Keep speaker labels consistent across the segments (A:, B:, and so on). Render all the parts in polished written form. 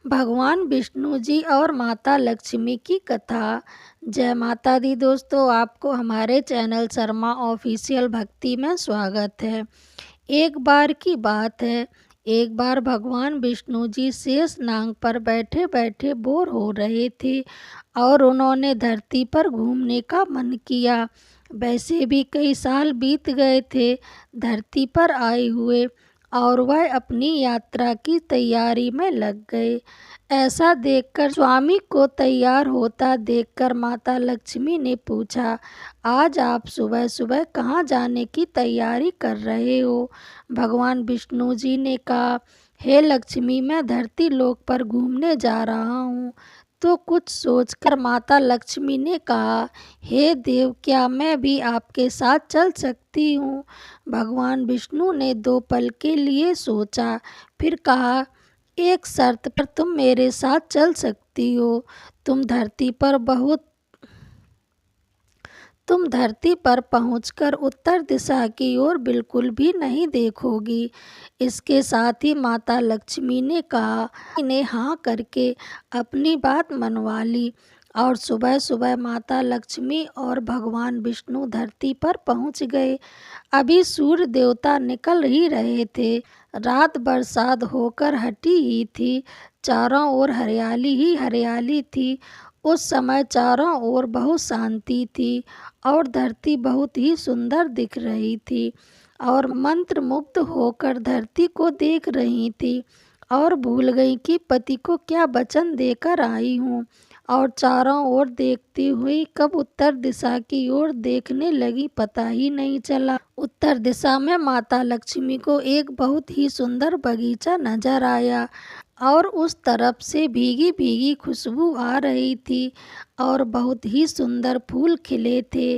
A: भगवान विष्णु जी और माता लक्ष्मी की कथा। जय माता दी दोस्तों, आपको हमारे चैनल शर्मा ऑफिशियल भक्ति में स्वागत है। एक बार की बात है, एक बार भगवान विष्णु जी शेष नाग पर बैठे बैठे बोर हो रहे थे और उन्होंने धरती पर घूमने का मन किया। वैसे भी कई साल बीत गए थे धरती पर आए हुए और वह अपनी यात्रा की तैयारी में लग गए। ऐसा देखकर स्वामी को तैयार होता देखकर माता लक्ष्मी ने पूछा, आज आप सुबह सुबह कहाँ जाने की तैयारी कर रहे हो? भगवान विष्णु जी ने कहा, हे लक्ष्मी, मैं धरती लोक पर घूमने जा रहा हूँ। तो कुछ सोचकर माता लक्ष्मी ने कहा, हे देव, क्या मैं भी आपके साथ चल सकती हूँ? भगवान विष्णु ने दो पल के लिए सोचा, फिर कहा, एक शर्त पर तुम मेरे साथ चल सकती हो। तुम धरती पर पहुंचकर उत्तर दिशा की ओर बिल्कुल भी नहीं देखोगी। इसके साथ ही माता लक्ष्मी ने कहा, ने हाँ करके अपनी बात मनवा ली और सुबह सुबह माता लक्ष्मी और भगवान विष्णु धरती पर पहुंच गए। अभी सूर्य देवता निकल ही रहे थे। रात बरसात होकर हटी ही थी। चारों ओर हरियाली ही हरियाली थी। उस समय चारों ओर बहुत शांति थी और धरती बहुत ही सुंदर दिख रही थी और मंत्रमुग्ध होकर धरती को देख रही थी और भूल गई कि पति को क्या वचन देकर आई हूँ और चारों ओर देखती हुई कब उत्तर दिशा की ओर देखने लगी पता ही नहीं चला। उत्तर दिशा में माता लक्ष्मी को एक बहुत ही सुंदर बगीचा नजर आया और उस तरफ से भीगी भीगी खुशबू आ रही थी और बहुत ही सुंदर फूल खिले थे।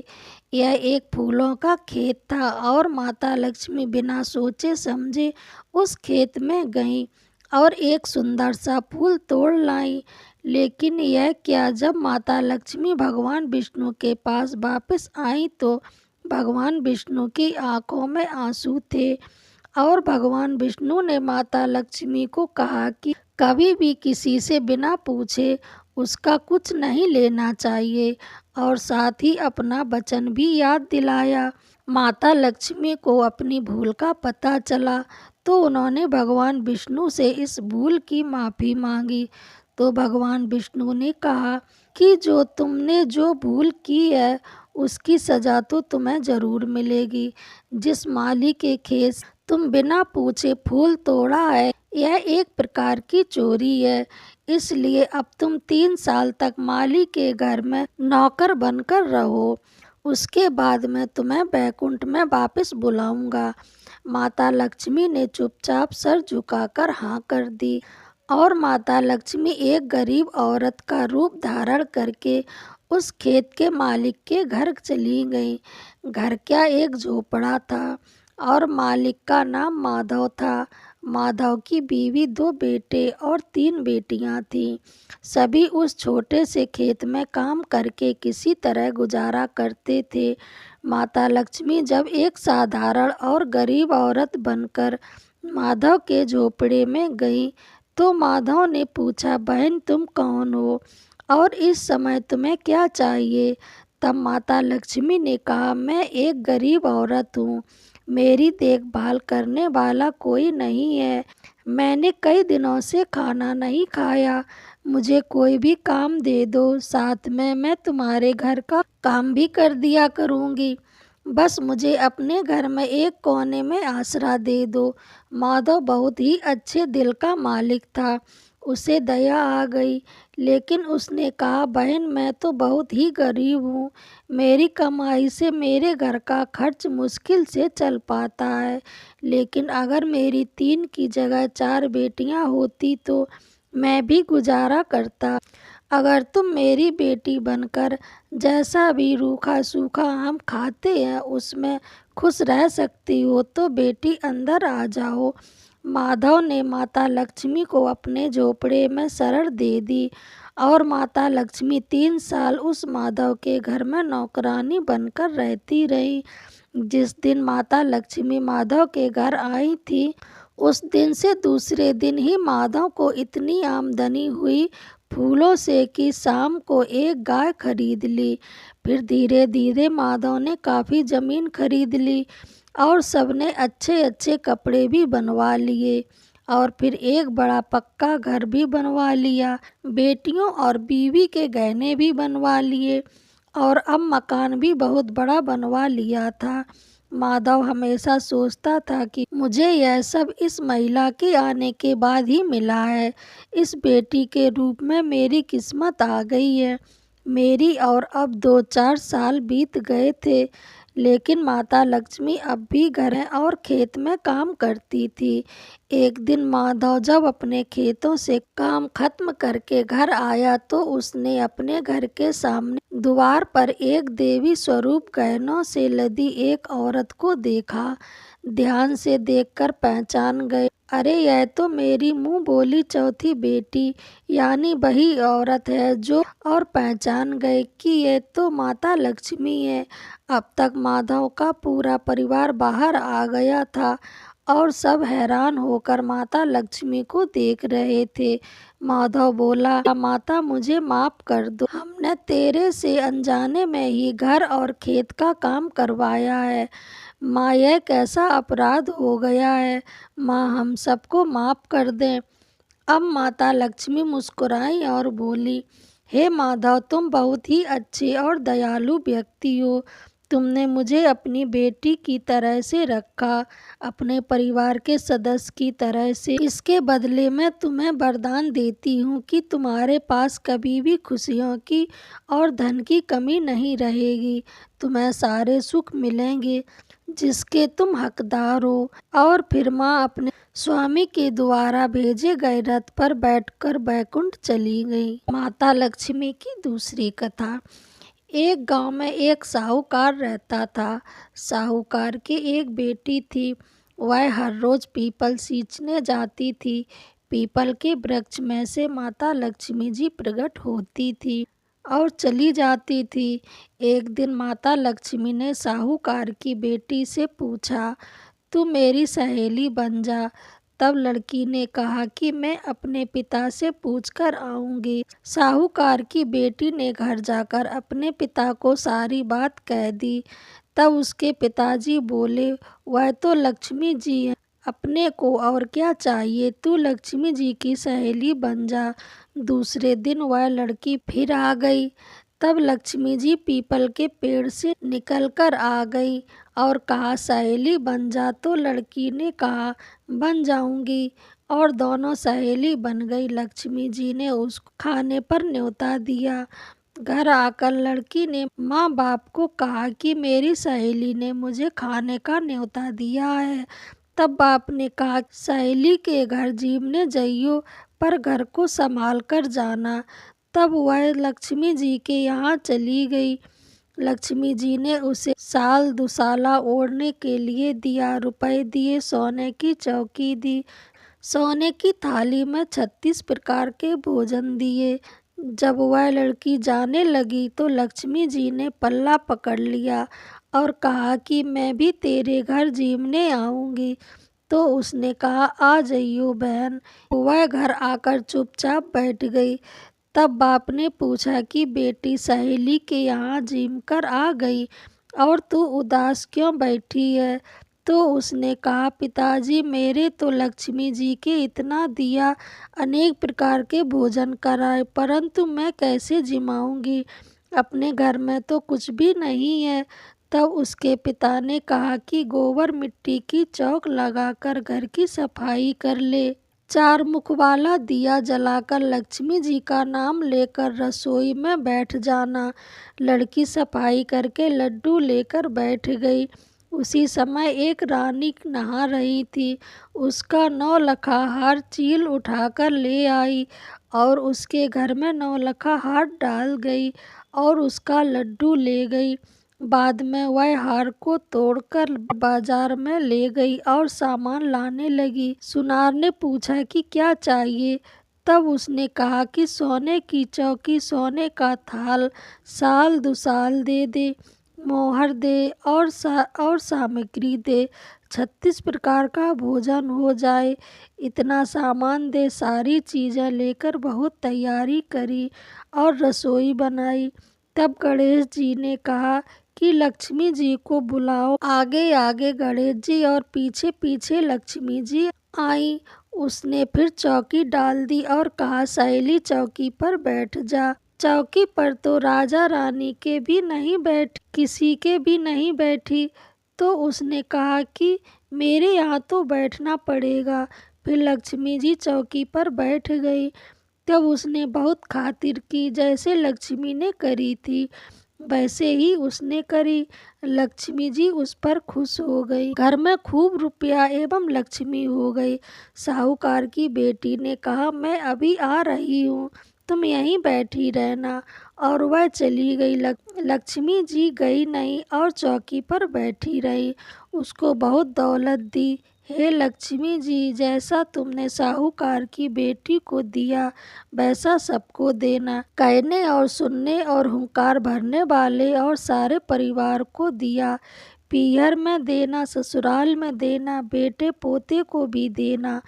A: यह एक फूलों का खेत था और माता लक्ष्मी बिना सोचे समझे उस खेत में गईं और एक सुंदर सा फूल तोड़ लाई। लेकिन यह क्या, जब माता लक्ष्मी भगवान विष्णु के पास वापस आई तो भगवान विष्णु की आंखों में आंसू थे और भगवान विष्णु ने माता लक्ष्मी को कहा कि कभी भी किसी से बिना पूछे उसका कुछ नहीं लेना चाहिए और साथ ही अपना वचन भी याद दिलाया। माता लक्ष्मी को अपनी भूल का पता चला तो उन्होंने भगवान विष्णु से इस भूल की माफ़ी मांगी। तो भगवान विष्णु ने कहा कि जो भूल की है उसकी सज़ा तो तुम्हें ज़रूर मिलेगी। जिस माली के खेत तुम बिना पूछे फूल तोड़ा है, यह एक प्रकार की चोरी है। इसलिए अब तुम 3 साल तक माली के घर में नौकर बनकर रहो। उसके बाद मैं तुम्हें बैकुंठ में वापस बुलाऊंगा। माता लक्ष्मी ने चुपचाप सर झुकाकर हाँ कर दी और माता लक्ष्मी एक गरीब औरत का रूप धारण करके उस खेत के मालिक के घर चली गई। घर क्या, एक झोपड़ा था और मालिक का नाम माधव था। माधव की बीवी, 2 बेटे और 3 बेटियां थीं। सभी उस छोटे से खेत में काम करके किसी तरह गुजारा करते थे। माता लक्ष्मी जब एक साधारण और गरीब औरत बनकर माधव के झोपड़े में गई तो माधव ने पूछा, बहन तुम कौन हो और इस समय तुम्हें क्या चाहिए? तब माता लक्ष्मी ने कहा, मैं एक गरीब औरत हूँ। मेरी देखभाल करने वाला कोई नहीं है। मैंने कई दिनों से खाना नहीं खाया। मुझे कोई भी काम दे दो, साथ में मैं तुम्हारे घर का काम भी कर दिया करूँगी। बस मुझे अपने घर में एक कोने में आसरा दे दो। माधव बहुत ही अच्छे दिल का मालिक था। उसे दया आ गई, लेकिन उसने कहा, बहन मैं तो बहुत ही गरीब हूँ। मेरी कमाई से मेरे घर का खर्च मुश्किल से चल पाता है। लेकिन अगर मेरी 3 की जगह 4 बेटियाँ होती तो मैं भी गुजारा करता। अगर तुम मेरी बेटी बनकर जैसा भी रूखा सूखा हम खाते हैं उसमें खुश रह सकती हो तो बेटी अंदर आ जाओ। माधव ने माता लक्ष्मी को अपने झोपड़े में शरण दे दी और माता लक्ष्मी 3 साल उस माधव के घर में नौकरानी बनकर रहती रही। जिस दिन माता लक्ष्मी माधव के घर आई थी उस दिन से दूसरे दिन ही माधव को इतनी आमदनी हुई फूलों से कि शाम को एक गाय खरीद ली। फिर धीरे धीरे माधव ने काफ़ी ज़मीन खरीद ली और सबने अच्छे अच्छे कपड़े भी बनवा लिए और फिर एक बड़ा पक्का घर भी बनवा लिया। बेटियों और बीवी के गहने भी बनवा लिए और अब मकान भी बहुत बड़ा बनवा लिया था। माधव हमेशा सोचता था कि मुझे यह सब इस महिला के आने के बाद ही मिला है। इस बेटी के रूप में मेरी किस्मत आ गई है मेरी। और अब 2-4 साल बीत गए थे, लेकिन माता लक्ष्मी अब भी घर और खेत में काम करती थी। एक दिन माधव जब अपने खेतों से काम खत्म करके घर आया तो उसने अपने घर के सामने द्वार पर एक देवी स्वरूप गहनों से लदी एक औरत को देखा। ध्यान से देखकर पहचान गए, अरे यह तो मेरी मुंह बोली चौथी बेटी यानी वही औरत है जो, और पहचान गए कि ये तो माता लक्ष्मी है। अब तक माधव का पूरा परिवार बाहर आ गया था और सब हैरान होकर माता लक्ष्मी को देख रहे थे। माधव बोला, माता मुझे माफ कर दो, हमने तेरे से अनजाने में ही घर और खेत का काम करवाया है। माँ यह कैसा अपराध हो गया है, माँ हम सबको माफ कर दें। अब माता लक्ष्मी मुस्कुराई और बोली, हे माधव तुम बहुत ही अच्छे और दयालु व्यक्ति हो। तुमने मुझे अपनी बेटी की तरह से रखा, अपने परिवार के सदस्य की तरह से। इसके बदले मैं तुम्हें वरदान देती हूँ कि तुम्हारे पास कभी भी खुशियों की और धन की कमी नहीं रहेगी। तुम्हें सारे सुख मिलेंगे जिसके तुम हकदार हो। और फिर माँ अपने स्वामी के द्वारा भेजे गए रथ पर बैठकर बैकुंठ चली गई। माता लक्ष्मी की दूसरी कथा। एक गांव में एक साहूकार रहता था। साहूकार की एक बेटी थी। वह हर रोज पीपल सींचने जाती थी। पीपल के वृक्ष में से माता लक्ष्मी जी प्रकट होती थी और चली जाती थी। एक दिन माता लक्ष्मी ने साहूकार की बेटी से पूछा, तू मेरी सहेली बन जा। तब लड़की ने कहा कि मैं अपने पिता से पूछकर आऊंगी। साहूकार की बेटी ने घर जाकर अपने पिता को सारी बात कह दी। तब उसके पिताजी बोले, वह तो लक्ष्मी जी है, अपने को और क्या चाहिए, तू लक्ष्मी जी की सहेली बन जा। दूसरे दिन वह लड़की फिर आ गई। तब लक्ष्मी जी पीपल के पेड़ से निकलकर आ गई और कहा, सहेली बन जा। तो लड़की ने कहा, बन जाऊंगी, और दोनों सहेली बन गई। लक्ष्मी जी ने उसको खाने पर न्योता दिया। घर आकर लड़की ने माँ बाप को कहा कि मेरी सहेली ने मुझे खाने का न्योता दिया है। तब बाप ने कहा, सहेली के घर जीवने जाइयो, पर घर को संभाल कर जाना। तब वह लक्ष्मी जी के यहाँ चली गई। लक्ष्मी जी ने उसे साल दुसाला ओढ़ने के लिए दिया, रुपए दिए, सोने की चौकी दी, सोने की थाली में 36 प्रकार के भोजन दिए। जब वह लड़की जाने लगी तो लक्ष्मी जी ने पल्ला पकड़ लिया और कहा कि मैं भी तेरे घर जीवने आऊंगी। तो उसने कहा, आ जाइयो बहन। वह घर आकर चुपचाप बैठ गई। तब बाप ने पूछा कि बेटी सहेली के यहाँ जिम कर आ गई और तू उदास क्यों बैठी है। तो उसने कहा, पिताजी मेरे तो लक्ष्मी जी के इतना दिया, अनेक प्रकार के भोजन कराए, परंतु मैं कैसे जिमाऊंगी, अपने घर में तो कुछ भी नहीं है। तब उसके पिता ने कहा कि गोबर मिट्टी की चौक लगाकर घर की सफाई कर ले। 4 मुख वाला दिया जलाकर लक्ष्मी जी का नाम लेकर रसोई में बैठ जाना। लड़की सफाई करके लड्डू लेकर बैठ गई। उसी समय एक रानी नहा रही थी। उसका 9 लखा हार चील उठाकर ले आई और उसके घर में 9 लखा हार डाल गई और उसका लड्डू ले गई। बाद में वह हार को तोड़कर बाजार में ले गई और सामान लाने लगी। सुनार ने पूछा कि क्या चाहिए। तब उसने कहा कि सोने की चौकी, सोने का थाल, साल दुसाल दे दे, मोहर दे और सामग्री दे। 36 प्रकार का भोजन हो जाए, इतना सामान दे। सारी चीज़ें लेकर बहुत तैयारी करी और रसोई बनाई। तब गणेश जी ने कहा कि लक्ष्मी जी को बुलाओ। आगे आगे गणेश जी और पीछे पीछे लक्ष्मी जी आई। उसने फिर चौकी डाल दी और कहा, सहेली चौकी पर बैठ जा। चौकी पर तो राजा रानी के भी नहीं बैठ, किसी के भी नहीं बैठी। तो उसने कहा कि मेरे यहाँ तो बैठना पड़ेगा। फिर लक्ष्मी जी चौकी पर बैठ गई। तब उसने बहुत खातिर की, जैसे लक्ष्मी ने करी थी वैसे ही उसने करी। लक्ष्मी जी उस पर खुश हो गई। घर में खूब रुपया एवं लक्ष्मी हो गई। साहूकार की बेटी ने कहा, मैं अभी आ रही हूँ, तुम यहीं बैठी रहना। और वह चली गई। लक्ष्मी जी गई नहीं और चौकी पर बैठी रही। उसको बहुत दौलत दी। हे लक्ष्मी जी, जैसा तुमने साहूकार की बेटी को दिया वैसा सबको देना। कहने और सुनने और हुंकार भरने वाले और सारे परिवार को दिया। पीहर में देना, ससुराल में देना, बेटे पोते को भी देना।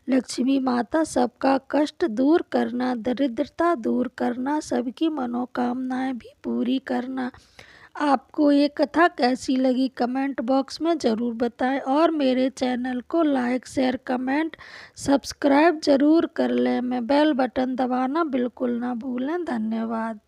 A: लक्ष्मी माता सबका कष्ट दूर करना, दरिद्रता दूर करना, सबकी मनोकामनाएं भी पूरी करना। आपको ये कथा कैसी लगी कमेंट बॉक्स में ज़रूर बताएं और मेरे चैनल को लाइक शेयर कमेंट सब्सक्राइब ज़रूर कर लें। मैं बेल बटन दबाना बिल्कुल ना भूलें। धन्यवाद।